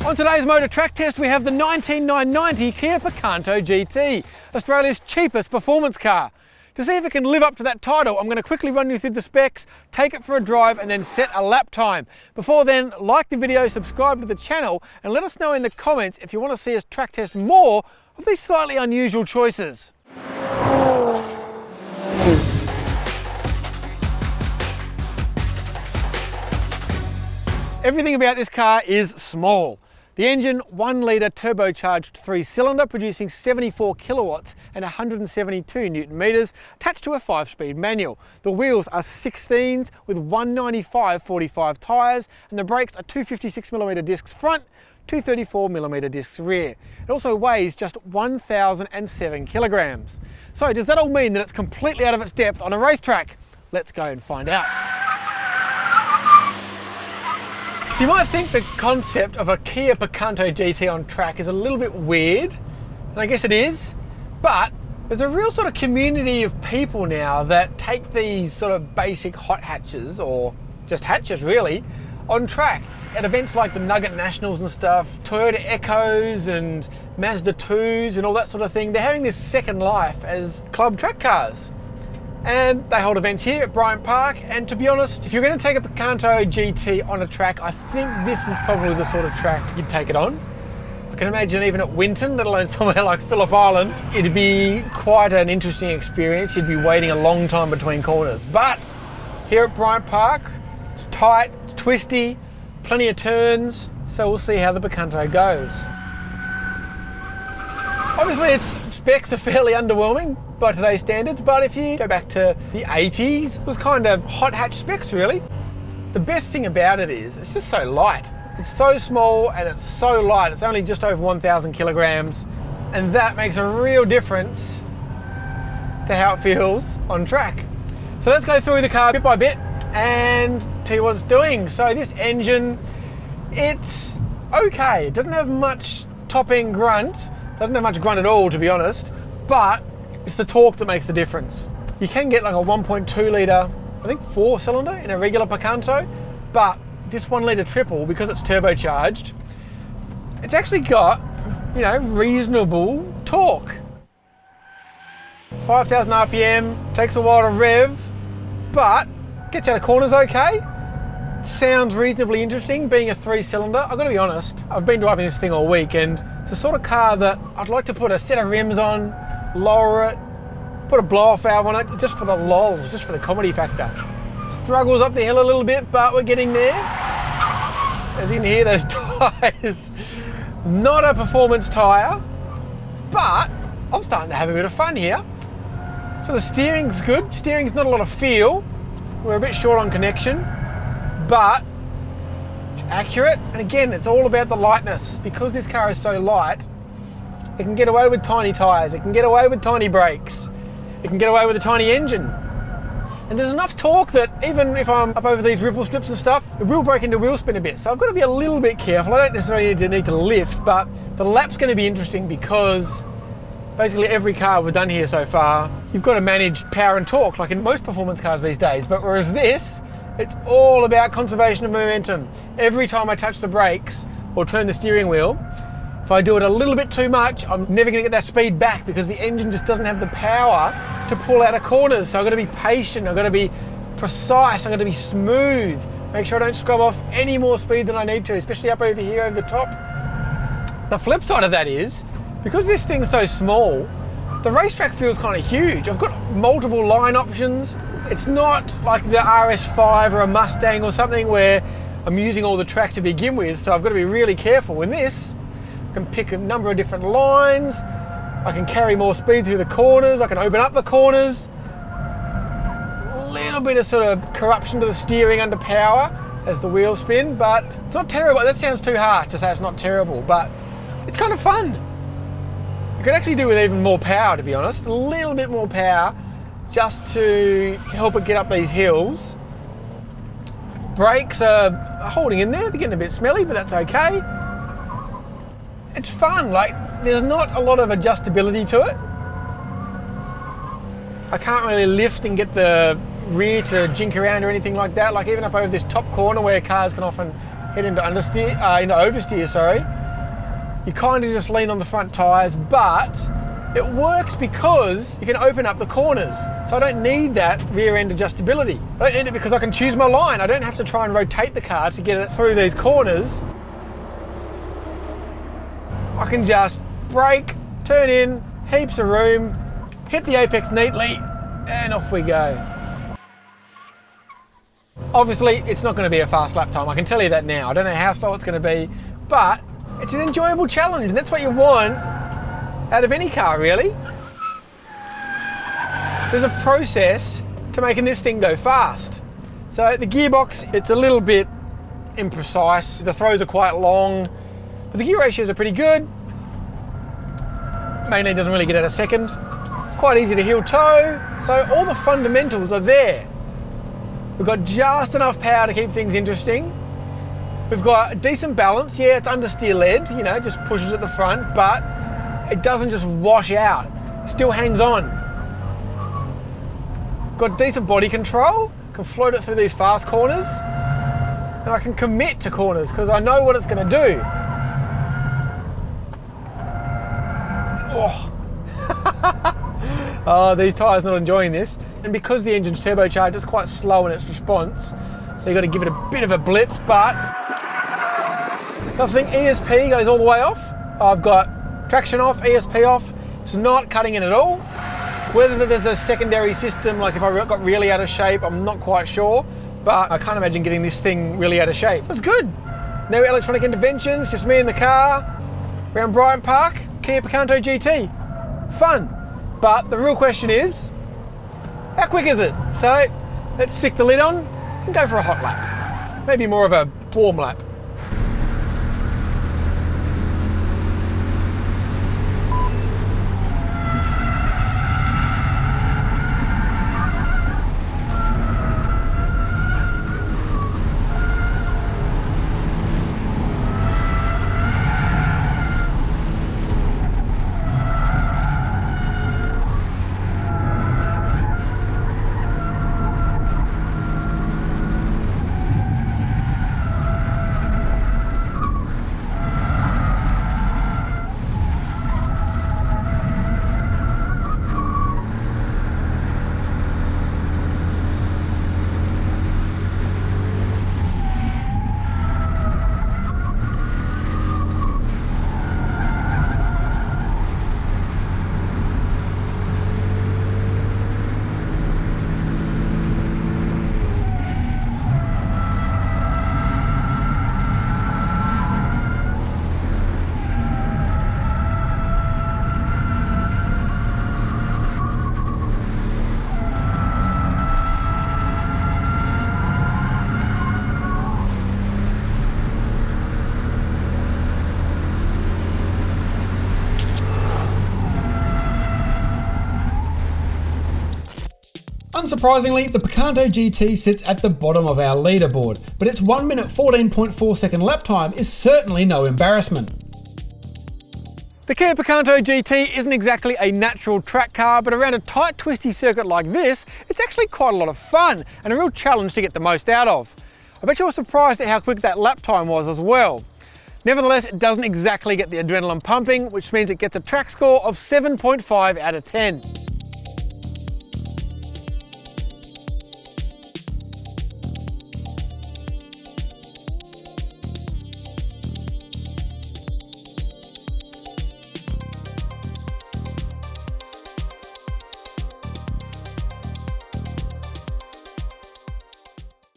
On today's motor track test, we have the 19990 Kia Picanto GT, Australia's cheapest performance car. To see if it can live up to that title, I'm going to quickly run you through the specs, take it for a drive and then set a lap time. Before then, like the video, subscribe to the channel and let us know in the comments if you want to see us track test more of these slightly unusual choices. Everything about this car is small. The engine, 1 litre turbocharged 3-cylinder, producing 74 kilowatts and 172 newton meters, attached to a 5-speed manual. The wheels are 16s with 195/45 tyres, and the brakes are 256mm discs front, 234mm discs rear. It also weighs just 1,007 kilograms. So does that all mean that it's completely out of its depth on a racetrack? Let's go and find out. So you might think the concept of a Kia Picanto GT on track is a little bit weird, and I guess it is, but there's a real sort of community of people now that take these sort of basic hot hatches, or just hatches really, on track at events like the Nugget Nationals and stuff, Toyota Echoes and Mazda 2s and all that sort of thing. They're having this second life as club track cars. And they hold events here at Bryant Park, and to be honest, if you're going to take a Picanto GT on a track, I think this is probably the sort of track you'd take it on. I can imagine even at Winton, let alone somewhere like Phillip Island, it'd be quite an interesting experience. You'd be waiting a long time between corners. But here at Bryant Park, it's tight, it's twisty, plenty of turns, so we'll see how the Picanto goes. Obviously its specs are fairly underwhelming by today's standards, but if you go back to the 80s, it was kind of hot hatch specs really. The best thing about it is it's just so light. It's so small and it's so light. It's only just over 1,000 kilograms, and that makes a real difference to how it feels on track. So let's go through the car bit by bit and tell you what it's doing. So this engine, it's okay. It doesn't have much top end grunt. Doesn't have much grunt at all, to be honest, but it's the torque that makes the difference. You can get like a 1.2 litre, I think 4-cylinder in a regular Picanto, but this 1 litre triple, because it's turbocharged, it's actually got, you know, reasonable torque. 5,000 RPM, takes a while to rev, but gets out of corners okay. Sounds reasonably interesting, being a 3-cylinder. I've got to be honest, I've been driving this thing all week, and it's the sort of car that I'd like to put a set of rims on, lower it, put a blow-off valve on it, just for the lols, just for the comedy factor. Struggles up the hill a little bit, but we're getting there. As you can hear, those tyres, not a performance tyre, but I'm starting to have a bit of fun here. So the steering's good. Steering's not a lot of feel. We're a bit short on connection, but it's accurate. And again, it's all about the lightness. Because this car is so light, it can get away with tiny tyres, it can get away with tiny brakes, it can get away with a tiny engine. And there's enough torque that even if I'm up over these ripple strips and stuff, it will break into wheel spin a bit. So I've got to be a little bit careful. I don't necessarily need to lift, but the lap's going to be interesting because basically every car we've done here so far, you've got to manage power and torque like in most performance cars these days. But whereas this, it's all about conservation of momentum. Every time I touch the brakes or turn the steering wheel, if I do it a little bit too much, I'm never going to get that speed back because the engine just doesn't have the power to pull out of corners. So I've got to be patient, I've got to be precise, I've got to be smooth, make sure I don't scrub off any more speed than I need to, especially up over here over the top. The flip side of that is, because this thing's so small, the racetrack feels kind of huge. I've got multiple line options. It's not like the RS5 or a Mustang or something where I'm using all the track to begin with, so I've got to be really careful. In this, I can pick a number of different lines, I can carry more speed through the corners, I can open up the corners. A little bit of sort of corruption to the steering under power as the wheels spin, but it's not terrible. That sounds too harsh to say it's not terrible, but it's kind of fun. You could actually do with even more power, to be honest, a little bit more power just to help it get up these hills. Brakes are holding in there, they're getting a bit smelly, but that's okay. It's fun, like there's not a lot of adjustability to it. I can't really lift and get the rear to jink around or anything like that. Like even up over this top corner where cars can often head into oversteer, you kind of just lean on the front tyres, but it works because you can open up the corners. So I don't need that rear end adjustability. I don't need it because I can choose my line. I don't have to try and rotate the car to get it through these corners. I can just brake, turn in, heaps of room, hit the apex neatly, and off we go. Obviously, it's not going to be a fast lap time. I can tell you that now. I don't know how slow it's going to be, but it's an enjoyable challenge, and that's what you want out of any car, really. There's a process to making this thing go fast. So the gearbox, it's a little bit imprecise. The throws are quite long, but the gear ratios are pretty good. Mainly doesn't really get out of second. Quite easy to heel toe. So all the fundamentals are there. We've got just enough power to keep things interesting. We've got a decent balance. Yeah, it's understeer led, you know, it just pushes at the front, but it doesn't just wash out. It still hangs on. Got decent body control. Can float it through these fast corners. And I can commit to corners because I know what it's going to do. Oh. Oh, these tyres not enjoying this. And because the engine's turbocharged, it's quite slow in its response. So you've got to give it a bit of a blip, but nothing. ESP goes all the way off. I've got traction off, ESP off. It's not cutting in at all. Whether there's a secondary system, like if I got really out of shape, I'm not quite sure, but I can't imagine getting this thing really out of shape. So it's good. No electronic interventions, just me in the car, around Bryant Park, Kia Picanto GT. Fun. But the real question is, how quick is it? So let's stick the lid on and go for a hot lap. Maybe more of a warm lap. Unsurprisingly, the Picanto GT sits at the bottom of our leaderboard, but its 1 minute 14.4 second lap time is certainly no embarrassment. The Kia Picanto GT isn't exactly a natural track car, but around a tight twisty circuit like this, it's actually quite a lot of fun and a real challenge to get the most out of. I bet you were surprised at how quick that lap time was as well. Nevertheless, it doesn't exactly get the adrenaline pumping, which means it gets a track score of 7.5 out of 10.